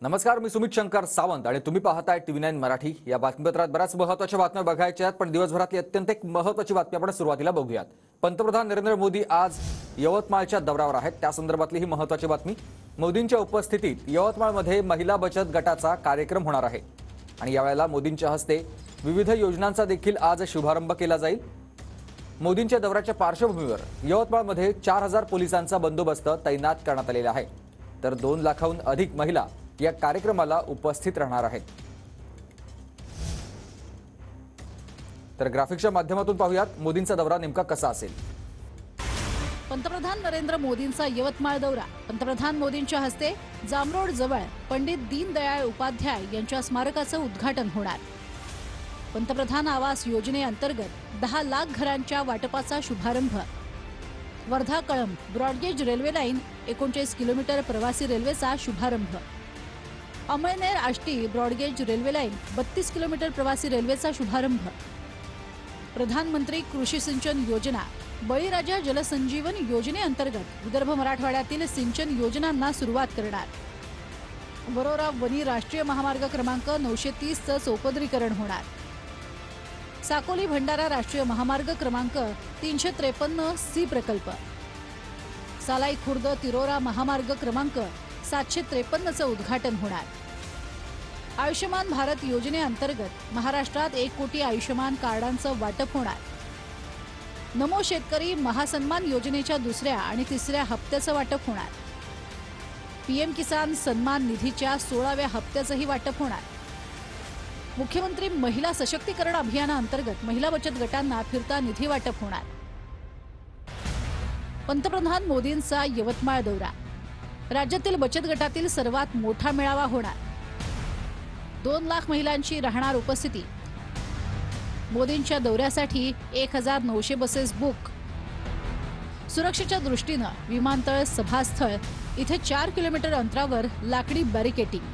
नमस्कार, मी सुमित शंकर सावंत आणि तुम्ही पाहताय TV9 मराठी। या बातमीपत्रात बऱ्याच महत्त्वाच्या बातम्या बघायच्या आहेत, पण दिवसभरातली अत्यंत एक महत्त्वाची बातमी आपण सुरुवातीला बघूयात। पंतप्रधान नरेंद्र मोदी आज यवतमाळच्या दौऱ्यावर आहेत, त्या संदर्भातली ही महत्त्वाची बातमी। मोदींच्या उपस्थितीत यवतमाळमध्ये महिला बचत गटाचा कार्यक्रम होणार आहे आणि यावेळेला मोदींच्या हस्ते विविध योजनांचा देखील आज शुभारंभ केला जाईल। मोदींच्या दौऱ्याच्या पार्श्वभूमीवर यवतमाळमध्ये 4000 पोलिसांचा बंदोबस्त तैनात करण्यात आलेला आहे, तर 2 लाखाहून अधिक महिला या कार्यक्रमाला उपस्थित राहणार आहेत। तर ग्राफिक्सच्या माध्यमातून पाहूयात मोदींचा दौरा नेमका कसा असेल। पंतप्रधान नरेंद्र मोदींचा यवतमाळ दौरा। पंतप्रधान मोदींच्या हस्ते जामरोड जवळ पंडित दीनदयाळ उपाध्याय यांच्या स्मारकाचं उद्घाटन होणार। पंतप्रधान आवास योजनेअंतर्गत 10 लाख घरांच्या वाटपाचा शुभारंभ। Wardha Kalamb broad gauge railway line 39 kilometre प्रवासी रेल्वेचा शुभारंभ। Amalner Ashti broad gauge railway line 32 kilometre प्रवासी रेल्वेचा शुभारंभ। प्रधानमंत्री कृषी सिंचन योजना बळीराजा जलसंजीवन योजनेअंतर्गत विदर्भ मराठवाड्यातील सिंचन योजनांना सुरुवात करणार। वरोरा वनी राष्ट्रीय महामार्ग क्रमांक 930 चं चौपदरीकरण होणार। साकोली भंडारा राष्ट्रीय महामार्ग क्रमांक 353C प्रकल्प। सालाई खुर्द तिरोरा महामार्ग क्रमांक 753 चं उद्घाटन होणार। आयुष्यमान भारत योजनेअंतर्गत महाराष्ट्रात 1 कोटी आयुष्यमान कार्डांचं वाटप होणार। नमो शेतकरी महासन्मान योजनेच्या 2ऱ्या आणि 3ऱ्या हप्त्याचं वाटप होणार। PM किसान सन्मान निधीच्या 16व्या हप्त्याचंही वाटप होणार। मुख्यमंत्री महिला सशक्तीकरण अभियानाअंतर्गत महिला बचत गटांना फिरता निधी वाटप होणार। पंतप्रधान मोदींचा यवतमाळ दौरा। राज्यातील बचत गटातील सर्वात मोठा मेळावा होणार। 2 लाख महिलांची राहणार उपस्थिती। मोदींच्या दौऱ्यासाठी 1900 बसेस बुक। सुरक्षेच्या दृष्टीने विमानतळ सभास्थळ इथे 4 किलोमीटर अंतरावर लाकडी बॅरिकेडिंग।